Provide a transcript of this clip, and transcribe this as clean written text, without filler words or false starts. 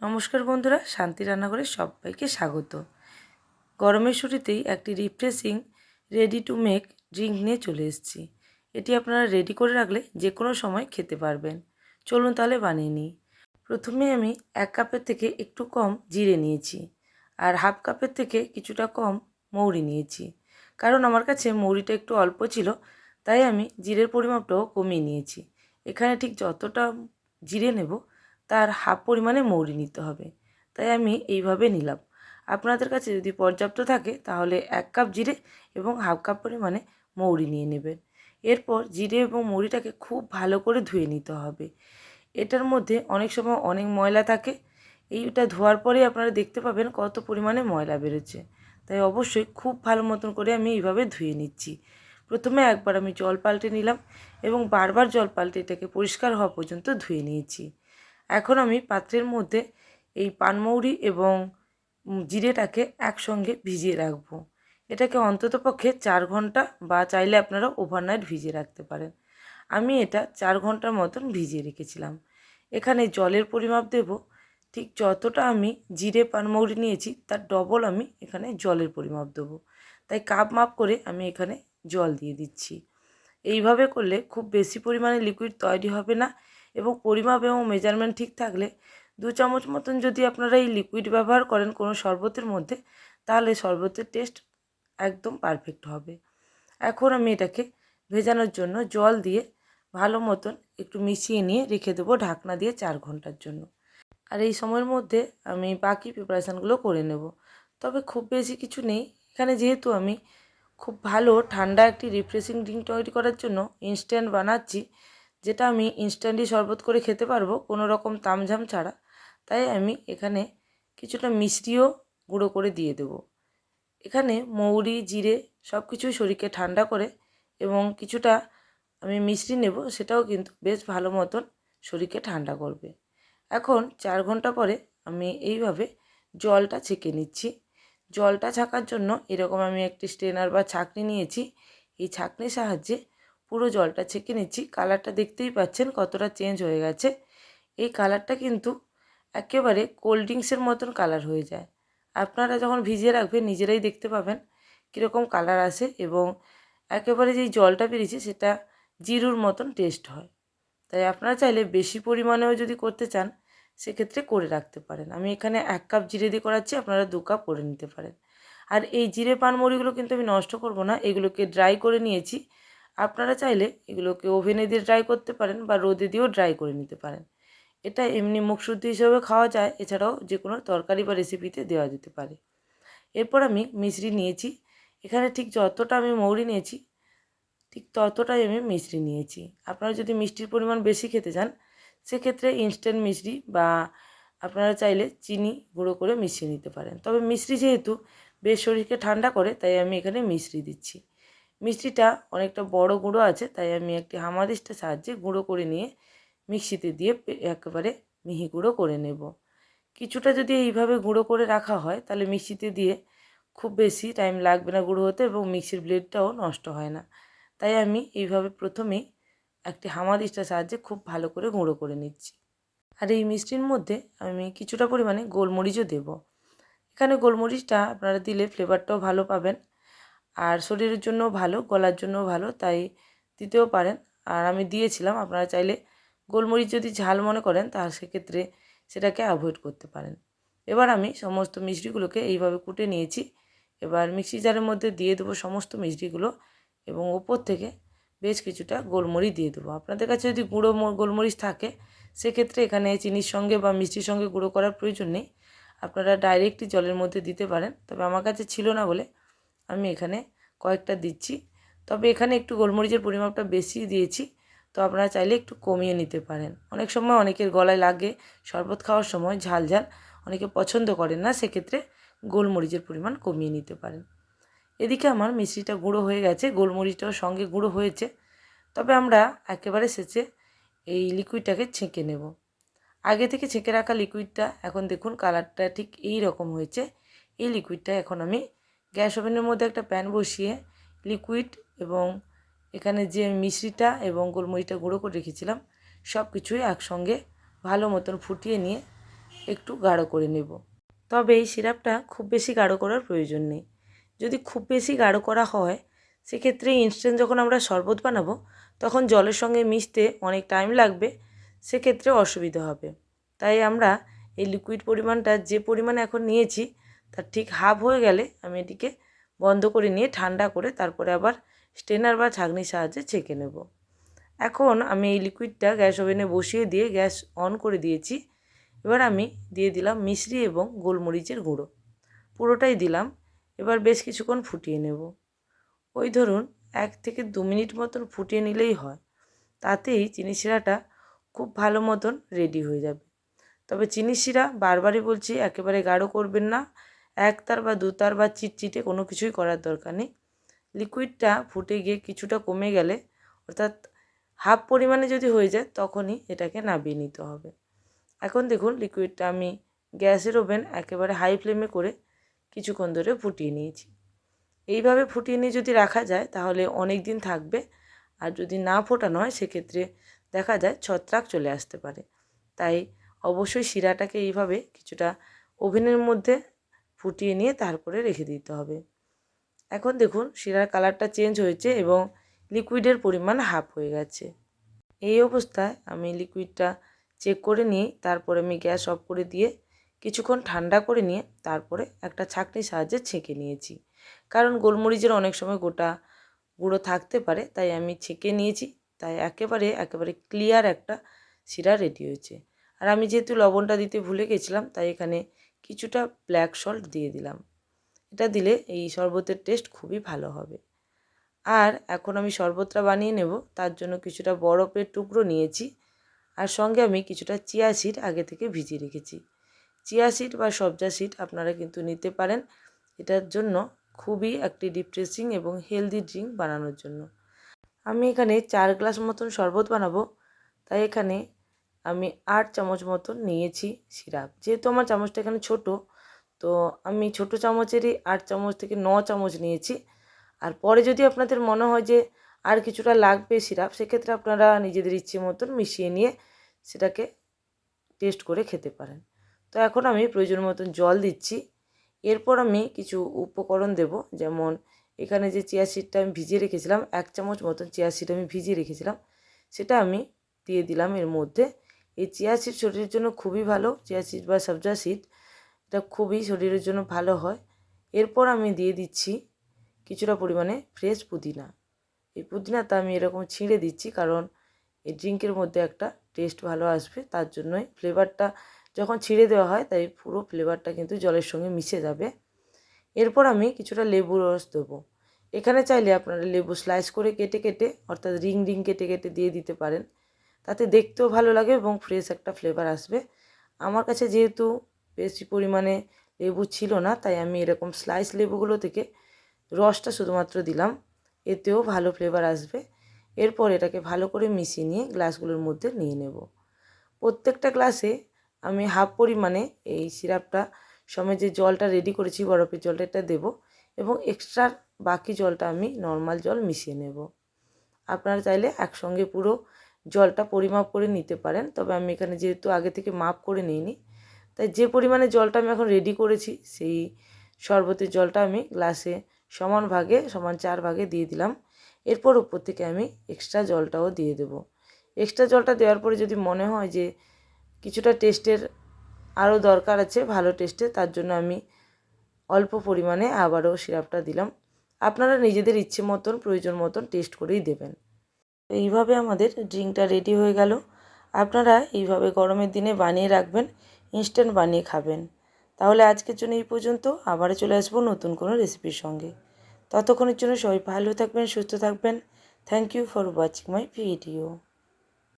নমস্কার বন্ধুরা, শান্তি রান্নাঘরে সবাইকে স্বাগত। গরমের শুরুতেই একটি refreshing ready to make drink নিয়ে চলে এসেছি। এটি আপনারা রেডি করে রাখলে যে কোনো সময় খেতে পারবেন। চলুন তাহলে বানিয়ে নিই। প্রথমে আমি 1 কাপের থেকে একটু কম জিরে নিয়েছি আর হাফ কাপের থেকে কিছুটা কম মৌরি নিয়েছি। কারণ আমার কাছে মৌরিটা একটু অল্প ছিল, তাই আমি জিরের পরিমাপটাও কমিয়ে নিয়েছি। এখানে ঠিক যতটা জিরে নেব তার হাফ পরিমাণে মৌরি নিতে হবে, তাই আমি এইভাবে নিলাম। আপনাদের কাছে যদি পর্যাপ্ত থাকে তাহলে 1 কাপ জিরে এবং হাফ কাপ পরিমাণে মৌরি নিয়ে নেবেন। এরপর জিরে এবং মৌরিটাকে খুব ভালো করে ধুয়ে নিতে হবে। এটার মধ্যে অনেক সময় অনেক ময়লা থাকে, এইটা ধোয়ার পরেই আপনারা দেখতে পাবেন কত পরিমাণে ময়লা বেরোচ্ছে। তাই অবশ্যই খুব ভালো মতন করে আমি এইভাবে ধুয়ে নিচ্ছি। প্রথমে একবার আমি জল পাল্টে নিলাম এবং বারবার জল পাল্টে এটাকে পরিষ্কার হওয়া পর্যন্ত ধুয়ে নিয়েছি। এখন আমি পাত্রের মধ্যে এই পানমৌরি এবং জিরেটাকে একসঙ্গে ভিজিয়ে রাখবো। এটাকে অন্ততপক্ষে 4 ঘন্টা বা চাইলে আপনারা ওভারনাইট ভিজিয়ে রাখতে পারেন। আমি এটা 4 ঘন্টার মতন ভিজিয়ে রেখেছিলাম। এখানে জলের পরিমাপ দেব, ঠিক যতটা আমি জিরে পানমৌরি নিয়েছি তার ডবল আমি এখানে জলের পরিমাপ দেবো। তাই কাপ মাপ করে আমি এখানে জল দিয়ে দিচ্ছি। এইভাবে করলে খুব বেশি পরিমাণে লিকুইড তৈরি হবে না এবং পরিমাপ এবং মেজারমেন্ট ঠিক থাকলে 2 চামচ মতন যদি আপনারা এই লিকুইড ব্যবহার করেন কোনো শরবতের মধ্যে, তাহলে শরবতের টেস্ট একদম পারফেক্ট হবে। এখন আমি এটাকে ভেজানোর জন্য জল দিয়ে ভালো মতন একটু মিশিয়ে নিয়ে রেখে দেবো ঢাকনা দিয়ে 4 ঘন্টার জন্য। আর এই সময়ের মধ্যে আমি বাকি প্রিপারেশানগুলো করে নেব। তবে খুব বেশি কিছু নেই এখানে, যেহেতু আমি খুব ভালো ঠান্ডা একটি রিফ্রেশিং ড্রিঙ্ক তৈরি করার জন্য ইনস্ট্যান্ট বানাচ্ছি, যেটা আমি ইনস্ট্যান্টলি শরবত করে খেতে পারবো কোনো রকম তামঝাম ছাড়া। তাই আমি এখানে কিছুটা মিষ্টিও গুঁড়ো করে দিয়ে দেবো। এখানে মৌরি জিরে সব কিছুই শরীরকে ঠান্ডা করে এবং কিছুটা আমি মিষ্টি নেব, সেটাও কিন্তু বেশ ভালো মতন শরীরকে ঠান্ডা করবে। এখন 4 ঘন্টা পরে আমি এইভাবে জলটা ছেঁকে নিচ্ছি। জলটা ছাঁকার জন্য এরকম আমি একটি স্ট্রেনার বা ছাঁকনি নিয়েছি। এই ছাঁকনির সাহায্যে পুরো জলটা ছেঁকে নিচ্ছি। কালারটা দেখতেই পাচ্ছেন কতটা চেঞ্জ হয়ে গেছে। এই কালারটা কিন্তু একেবারে কোল্ড ড্রিঙ্কসের মতন কালার হয়ে যায়। আপনারা যখন ভিজিয়ে রাখবেন নিজেরাই দেখতে পাবেন কীরকম কালার আসে এবং একেবারে যেই জলটা বেরিয়েছে সেটা জিরুর মতন টেস্ট হয়। তাই আপনারা চাইলে বেশি পরিমাণেও যদি করতে চান সেক্ষেত্রে করে রাখতে পারেন। আমি এখানে 1 কাপ জিরে দিয়ে করাচ্ছি, আপনারা 2 কাপ করে নিতে পারেন। আর এই জিরে পানমৌরিগুলো কিন্তু আমি নষ্ট করব না, এগুলোকে ড্রাই করে নিয়েছি। আপনারা চাইলে এগুলোকে ওভেনে দিয়ে ড্রাই করতে পারেন বা রোদে দিয়েও ড্রাই করে নিতে পারেন। এটা এমনি মুখশুদ্ধি হিসেবে খাওয়া যায়, এছাড়াও যে কোনো তরকারি বা রেসিপিতে দেওয়া যেতে পারে। এরপর আমি মিশ্রি নিয়েছি। এখানে ঠিক যতটা আমি মৌরি নিয়েছি ঠিক ততটাই আমি মিষ্টি নিয়েছি। আপনারা যদি মিষ্টির পরিমাণ বেশি খেতে চান সেক্ষেত্রে ইনস্ট্যান্ট মিষ্টি বা আপনারা চাইলে চিনি গুঁড়ো করে মিশিয়ে নিতে পারেন। তবে মিষ্টি যেহেতু বেশ শরীরকে ঠান্ডা করে তাই আমি এখানে মিষ্টি দিচ্ছি। মিষ্টিটা অনেকটা বড় গুঁড়ো আছে, তাই আমি একটি হামানদিস্তার সাহায্যে গুঁড়ো করে নিয়ে মিক্সিতে দিয়ে একেবারে মিহি গুঁড়ো করে নেব। কিছুটা যদি এইভাবে গুঁড়ো করে রাখা হয় তাহলে মিক্সিতে দিয়ে খুব বেশি টাইম লাগবে না গুঁড়ো হতে এবং মিক্সির ব্লেডটাও নষ্ট হয় না। তাই আমি এইভাবে প্রথমেই একটি হামানদিস্তার সাহায্যে খুব ভালো করে গুঁড়ো করে নিচ্ছি। আর এই মিষ্টির মধ্যে আমি কিছুটা পরিমাণে গোলমরিচও দেব। এখানে গোলমরিচটা আপনারা দিলে ফ্লেভারটাও ভালো পাবেন আর শরীরের জন্যও ভালো, গলার জন্যও ভালো, তাই দিতেও পারেন। আর আমি দিয়েছিলাম, আপনারা চাইলে গোলমরিচ যদি ঝাল মনে করেন তাহলে সেক্ষেত্রে সেটাকে অ্যাভয়েড করতে পারেন। এবার আমি সমস্ত মিষ্টিগুলোকে এইভাবে কুটে নিয়েছি। এবার মিক্সি জারের মধ্যে দিয়ে দেবো সমস্ত মিষ্টিগুলো এবং ওপর থেকে বেশ কিছুটা গোলমরিচ দিয়ে দেবো। আপনাদের কাছে যদি গুঁড়ো গোলমরিচ থাকে সেক্ষেত্রে এখানে চিনির সঙ্গে বা মিষ্টির সঙ্গে গুঁড়ো করার প্রয়োজন নেই, আপনারা ডাইরেক্টই জলের মধ্যে দিতে পারেন। তবে আমার কাছে ছিল না বলে আমি এখানে কয়েকটা দিচ্ছি। তবে এখানে একটু গোলমরিচের পরিমাপটা বেশি দিয়েছি, তো আপনারা চাইলে একটু কমিয়ে নিতে পারেন। অনেক সময় অনেকের গলায় লাগে শরবত খাওয়ার সময় ঝাল ঝাল, অনেকে পছন্দ করেন না, সেক্ষেত্রে গোলমরিচের পরিমাণ কমিয়ে নিতে পারেন। এদিকে আমার মিষ্টিটা গুঁড়ো হয়ে গেছে, গোলমরিচটাও সঙ্গে গুঁড়ো হয়েছে। তবে আমরা একেবারে শেষে এই লিকুইডটাকে ছেঁকে নেব। আগে থেকে ছেঁকে রাখা লিকুইডটা এখন দেখুন কালারটা ঠিক এই রকম হয়েছে। এই লিকুইডটা এখন আমি গ্যাস ওভেনের মধ্যে একটা প্যান বসিয়ে লিকুইড এবং এখানে যে মিশ্রিটা এবং গোলমরিচটা গুঁড়ো করে রেখেছিলাম সব কিছুই একসঙ্গে ভালো মতন ফুটিয়ে নিয়ে একটু গাঢ় করে নেব। তবে এই সিরাপটা খুব বেশি গাঢ় করার প্রয়োজন নেই। যদি খুব বেশি গাঢ় করা হয় সেক্ষেত্রে ইনস্ট্যান্ট যখন আমরা শরবত বানাবো তখন জলের সঙ্গে মিশতে অনেক টাইম লাগবে, সেক্ষেত্রে অসুবিধা হবে। তাই আমরা এই লিকুইড পরিমাণটা যে পরিমাণে এখন নিয়েছি তার ঠিক হাফ হয়ে গেলে আমি এটিকে বন্ধ করে নিয়ে ঠান্ডা করে তারপরে আবার স্ট্রেনার বা ছাঁকনির সাহায্যে ছেঁকে নেব। এখন আমি এই লিকুইডটা গ্যাস ওভেনে বসিয়ে দিয়ে গ্যাস অন করে দিয়েছি। এবার আমি দিয়ে দিলাম মিশ্রি এবং গোলমরিচের গুঁড়ো, পুরোটাই দিলাম। এবার বেশ কিছুক্ষণ ফুটিয়ে নেব। ওই ধরুন 1 থেকে 2 মিনিট মতন ফুটিয়ে নিলেই হয়, তাতেই চিনি শিরাটা খুব ভালো মতন রেডি হয়ে যাবে। তবে চিনি শিরা বারবারই বলছি একেবারে গাঢ় করবেন না, 1 তার বা 2 তার বা চিটচিটে কোনো কিছুই করার দরকার নেই। লিকুইডটা ফুটে গিয়ে কিছুটা কমে গেলে অর্থাৎ হাফ পরিমাণে যদি হয়ে যায় তখনই এটাকে নামিয়ে নিতে হবে। এখন দেখুন লিকুইডটা আমি গ্যাসের ওভেন একেবারে হাই ফ্লেমে করে কিছুক্ষণ ধরে ফুটিয়ে নিয়েছি। এইভাবে ফুটিয়ে নিয়ে যদি রাখা যায় তাহলে অনেক দিন থাকবে, আর যদি না ফোটানো হয় সেক্ষেত্রে দেখা যায় ছত্রাক চলে আসতে পারে। তাই অবশ্যই শিরাটাকে এইভাবে কিছুটা ওভেনের মধ্যে ফুটিয়ে নিয়ে তারপরে রেখে দিতে হবে। এখন দেখুন শিরার কালারটা চেঞ্জ হয়েছে এবং লিকুইডের পরিমাণ হাফ হয়ে গেছে। এই অবস্থায় আমি লিকুইডটা চেক করে নিয়ে তারপরে আমি গ্যাস অফ করে দিয়ে কিছুক্ষণ ঠান্ডা করে নিয়ে তারপরে একটা ছাঁকনির সাহায্যে ছেঁকে নিয়েছি। কারণ গোলমরিচের অনেক সময় গোটা গুঁড়ো থাকতে পারে, তাই আমি ছেঁকে নিয়েছি। তাই একেবারে ক্লিয়ার একটা শিরা রেডি হয়েছে। আর আমি যেহেতু লবণটা দিতে ভুলে গেছিলাম তাই এখানে কিছুটা ব্ল্যাক সল্ট দিয়ে দিলাম। এটা দিলে এই শরবতের টেস্ট খুবই ভালো হবে। আর এখন আমি শরবতটা বানিয়ে নেব, তার জন্য কিছুটা বরফের টুকরো নিয়েছি, আর সঙ্গে আমি কিছুটা চিয়া সিড আগে থেকে ভিজিয়ে রেখেছি। চিয়া সিড বা সবজা সিড আপনারা কিন্তু নিতে পারেন এটার জন্য খুবই একটি রিফ্রেশিং এবং হেলদি ড্রিঙ্ক বানানোর জন্য। আমি এখানে 4 গ্লাস মতন শরবত বানাবো, তাই এখানে আমি 8 চামচ মতন নিয়েছি সিরাপ। যেহেতু আমার চামচটা এখানে ছোট, তো আমি ছোট চামচেরই 8 চামচ থেকে 9 চামচ নিয়েছি। আর পরে যদি আপনাদের মনে হয় যে আর কিছুটা লাগবে সিরাপ, সেক্ষেত্রে আপনারা নিজেদের ইচ্ছে মতন মিশিয়ে নিয়ে সেটাকে টেস্ট করে খেতে পারেন। তো এখন আমি প্রয়োজন মতন জল দিচ্ছি। এরপর আমি কিছু উপকরণ দেব, যেমন এখানে যে চিয়া সিডটা আমি ভিজিয়ে রেখেছিলাম 1 চামচ মতন চিয়া সিড আমি ভিজিয়ে রেখেছিলাম, সেটা আমি দিয়ে দিলাম এর মধ্যে। এই চিয়া সিড শরীরের জন্য খুবই ভালো, চিয়া সিড বা সবজা সিড এটা খুবই শরীরের জন্য ভালো হয়। এরপর আমি দিয়ে দিচ্ছি কিছুটা পরিমাণে ফ্রেশ পুদিনা। এই পুদিনাটা আমি এরকম ছিঁড়ে দিচ্ছি, কারণ এই ড্রিঙ্কের মধ্যে একটা টেস্ট ভালো আসবে, তার জন্যই ফ্লেভারটা যখন ছিঁড়ে দেওয়া হয় তাই পুরো ফ্লেভারটা কিন্তু জলের সঙ্গে মিশে যাবে। এরপর আমি কিছুটা লেবুর রস দেবো। এখানে চাইলে আপনারা লেবু স্লাইস করে কেটে কেটে অর্থাৎ রিং রিং কেটে কেটে দিয়ে দিতে পারেন, তাতে দেখতেও ভালো লাগে এবং ফ্রেশ একটা ফ্লেভার আসবে। আমার কাছে যেহেতু বেশি পরিমাণে লেবু ছিল না, তাই আমি এরকম স্লাইস লেবুগুলো থেকে রসটা শুধুমাত্র দিলাম, এতেও ভালো ফ্লেভার আসবে। এরপর এটাকে ভালো করে মিশিয়ে নিয়ে গ্লাসগুলোর মধ্যে নিয়ে নেব। প্রত্যেকটা গ্লাসে আমি হাফ পরিমাণে এই সিরাপটা সময় যে জলটা রেডি করেছি বরফের জলটা এটা দেবো, এবং এক্সট্রা বাকি জলটা আমি নর্মাল জল মিশিয়ে নেব। আপনারা চাইলে একসঙ্গে পুরো জলটা পরিমাপ করে নিতে পারেন, তবে আমি এখানে যেহেতু আগে থেকে মাপ করে নিইনি, তাই যে পরিমাণে জলটা আমি এখন রেডি করেছি সেই শরবতের জলটা আমি গ্লাসে সমান 4 ভাগে দিয়ে দিলাম। এরপর উপর থেকে আমি এক্সট্রা জলটাও দিয়ে দেব। এক্সট্রা জলটা দেওয়ার পরে যদি মনে হয় যে কিছুটা টেস্টের আরও দরকার আছে ভালো টেস্টের, তার জন্য আমি অল্প পরিমাণে আবারও সিরাপটা দিলাম। আপনারা নিজেদের ইচ্ছে মতন প্রয়োজন মতন টেস্ট করেই দেবেন। এইভাবে আমাদের ড্রিঙ্কটা রেডি হয়ে গেল। আপনারা এইভাবে গরমের দিনে বানিয়ে রাখবেন, ইনস্ট্যান্ট বানিয়ে খাবেন। তাহলে আজকের জন্য এই পর্যন্ত, আবারও চলে আসবো নতুন কোনো রেসিপির সঙ্গে। ততক্ষণের জন্য সবাই ভালো থাকবেন, সুস্থ থাকবেন। Thank you for watching my video.